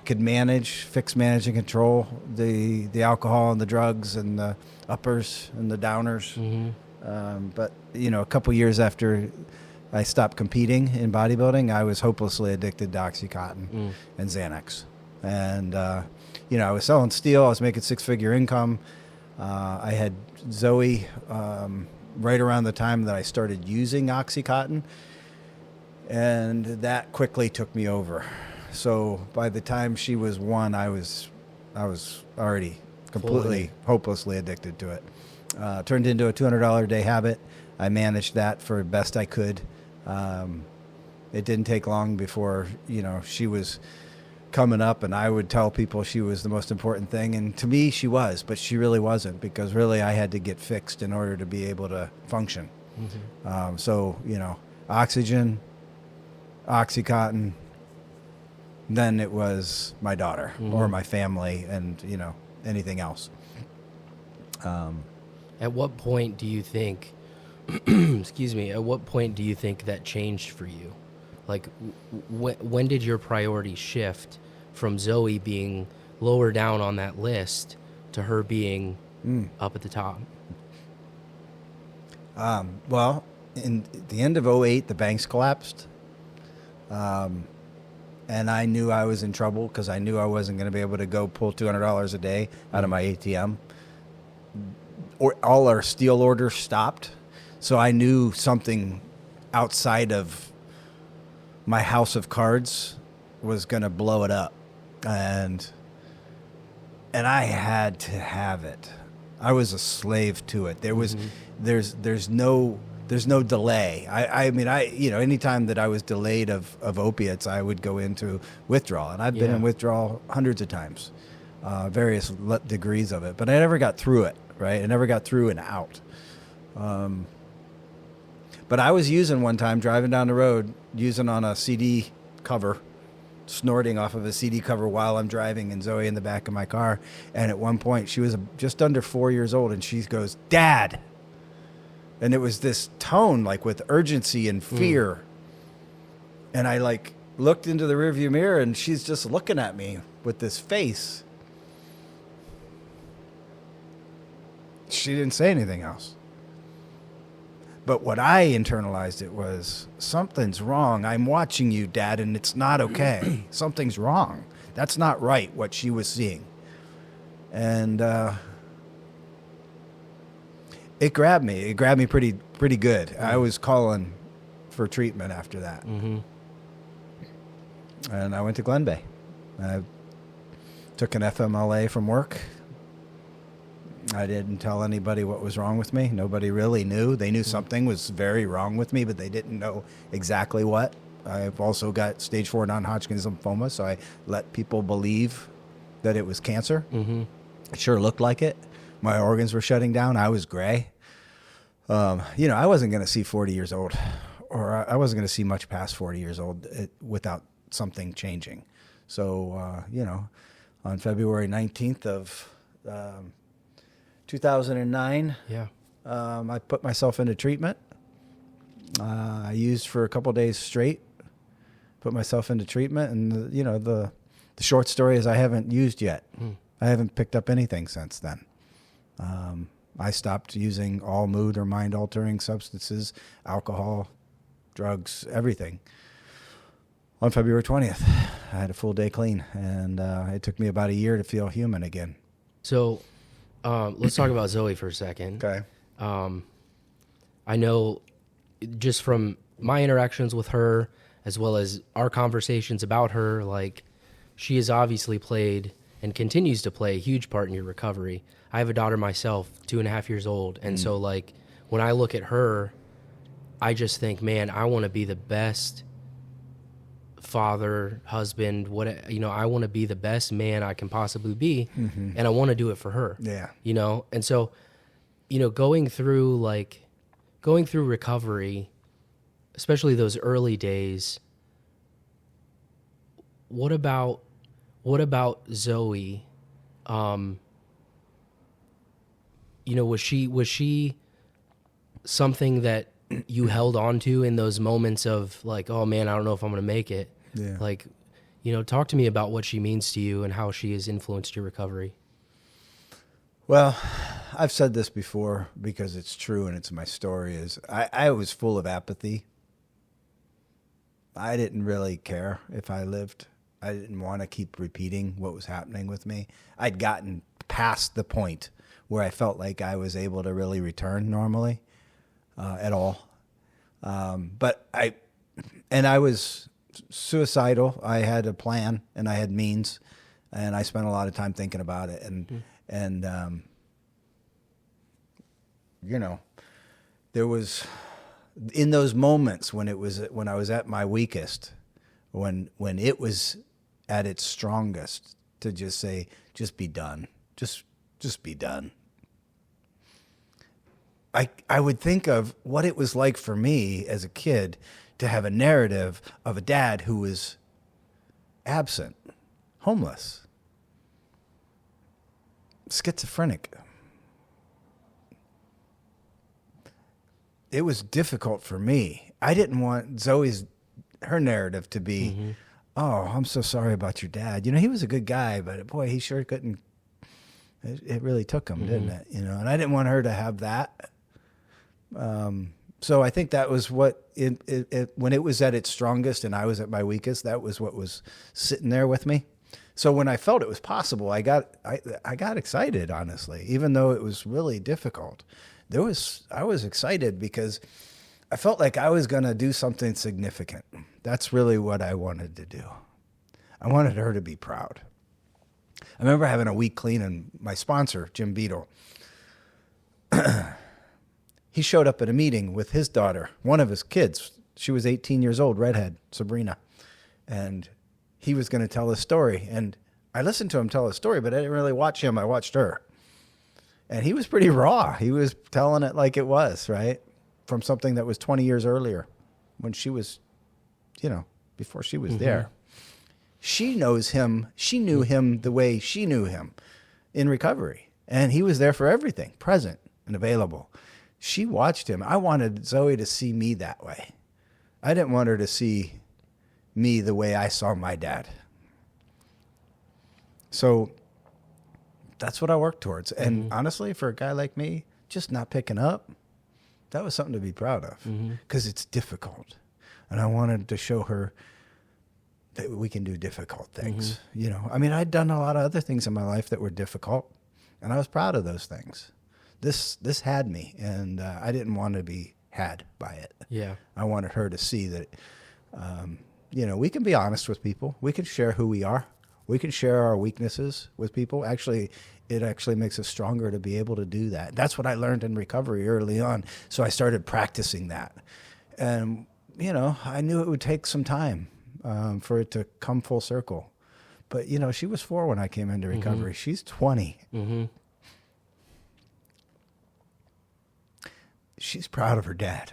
could fix, manage, and control the alcohol and the drugs and the uppers and the downers. But, a couple years after I stopped competing in bodybuilding, I was hopelessly addicted to OxyContin and Xanax. And, I was selling steel. I was making six-figure income. I had Zoey right around the time that I started using OxyContin, and that quickly took me over. So by the time she was 1, I was already completely, hopelessly addicted to it. Turned into a $200 a day habit. I managed that for best I could. It didn't take long before, she was coming up, and I would tell people she was the most important thing. And to me, she was, but she really wasn't, because really I had to get fixed in order to be able to function. So, oxygen, OxyContin, then it was my daughter or my family and, anything else. At what point do you think, at what point do you think that changed for you? Like, when did your priority shift from Zoey being lower down on that list to her being up at the top? Well, in the end of 2008, the banks collapsed. And I knew I was in trouble because I knew I wasn't going to be able to go pull $200 a day out of my ATM. Or all our steel orders stopped. So I knew something outside of my house of cards was going to blow it up. And I had to have it. I was a slave to it. There's no delay. I mean, anytime that I was delayed of opiates, I would go into withdrawal. And I've been in withdrawal hundreds of times, various degrees of it. But I never got through it, right? I never got through and out. But I was using one time, driving down the road, using on a CD cover, snorting off of a CD cover while I'm driving, and Zoey in the back of my car. And at one point, she was just under 4 years old, and she goes, "Dad." And it was this tone, like with urgency and fear. And I looked into the rearview mirror, and she's just looking at me with this face. She didn't say anything else. But what I internalized it was, something's wrong. I'm watching you, Dad, and it's not okay. Something's wrong. That's not right, what she was seeing. And it grabbed me. It grabbed me pretty good. I was calling for treatment after that. And I went to Glen Bay. I took an FMLA from work. I didn't tell anybody what was wrong with me. Nobody really knew. They knew something was very wrong with me, but they didn't know exactly what. I've also got stage 4 non-Hodgkin's lymphoma, so I let people believe that it was cancer. It sure looked like it. My organs were shutting down. I was gray. I wasn't going to see 40 years old, or I wasn't going to see much past 40 years old without something changing. So, on February 19th of 2009, I put myself into treatment. I used for a couple days straight, put myself into treatment, and the short story is I haven't used yet. I haven't picked up anything since then. I stopped using all mood or mind altering substances, alcohol, drugs, everything. On February 20th, I had a full day clean, and it took me about a year to feel human again. So let's talk about Zoey for a second. Okay. I know just from my interactions with her, as well as our conversations about her, she has obviously played and continues to play a huge part in your recovery. I have a daughter myself, 2.5 years old. And so when I look at her, I just think, man, I want to be the best father, husband, I want to be the best man I can possibly be. And I want to do it for her. Yeah. And so, going through recovery, especially those early days, what about Zoey? Was she something that you held on to in those moments of oh man, I don't know if I'm going to make it? Yeah. Talk to me about what she means to you and how she has influenced your recovery. Well, I've said this before because it's true and it's my story, is I was full of apathy. I didn't really care if I lived. I didn't want to keep repeating what was happening with me. I'd gotten past the point where I felt like I was able to really return normally at all. But I was suicidal. I had a plan and I had means, and I spent a lot of time thinking about it. And there was, in those moments when I was at my weakest, when it was at its strongest, to just say, just be done. Just be done. I would think of what it was like for me as a kid to have a narrative of a dad who was absent, homeless, schizophrenic. It was difficult for me. I didn't want her narrative to be, oh, I'm so sorry about your dad. He was a good guy, but boy, he sure couldn't. It really took him, didn't it? And I didn't want her to have that. So I think that was what when it was at its strongest and I was at my weakest, that was what was sitting there with me. So when I felt it was possible, I got excited, honestly, even though it was really difficult. I was excited because I felt like I was going to do something significant. That's really what I wanted to do. I wanted her to be proud. I remember having a week clean, and my sponsor, Jim Beadle, he showed up at a meeting with his daughter, one of his kids. She was 18 years old, redhead, Sabrina. And he was going to tell his story. And I listened to him tell his story, but I didn't really watch him. I watched her. And he was pretty raw. He was telling it like it was, right? From something that was 20 years earlier when she was, before she was there. She knows him. She knew him the way she knew him in recovery. And he was there for everything, present and available. She watched him. I wanted Zoey to see me that way. I didn't want her to see me the way I saw my dad. So that's what I worked towards. And honestly, for a guy like me, just not picking up, that was something to be proud of because it's difficult. And I wanted to show her that we can do difficult things. I'd done a lot of other things in my life that were difficult, and I was proud of those things. This had me, and I didn't want to be had by it. Yeah. I wanted her to see that, we can be honest with people. We can share who we are. We can share our weaknesses with people. Actually, it actually makes us stronger to be able to do that. That's what I learned in recovery early on. So I started practicing that. And, I knew it would take some time for it to come full circle. But, she was 4 when I came into recovery. She's 20. She's proud of her dad.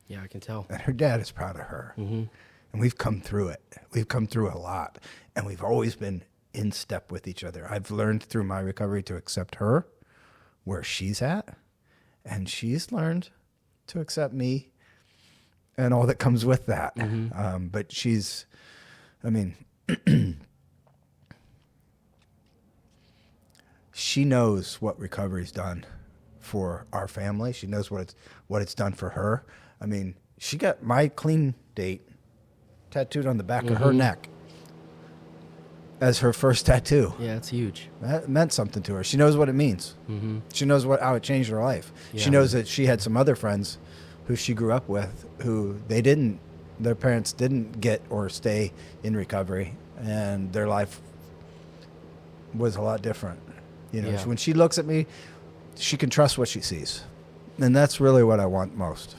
Yeah, I can tell. And her dad is proud of her. And we've come through it. We've come through a lot. And we've always been in step with each other. I've learned through my recovery to accept her where she's at. And she's learned to accept me and all that comes with that. But she's, she knows what recovery's done for our family. She knows what it's done for her. She got my clean date tattooed on the back of her neck as her first tattoo. Yeah, it's huge. That meant something to her. She knows what it means. She knows how it changed her life. Yeah. She knows that she had some other friends who she grew up with who their parents didn't get or stay in recovery, and their life was a lot different. When she looks at me, she can trust what she sees. And that's really what I want most.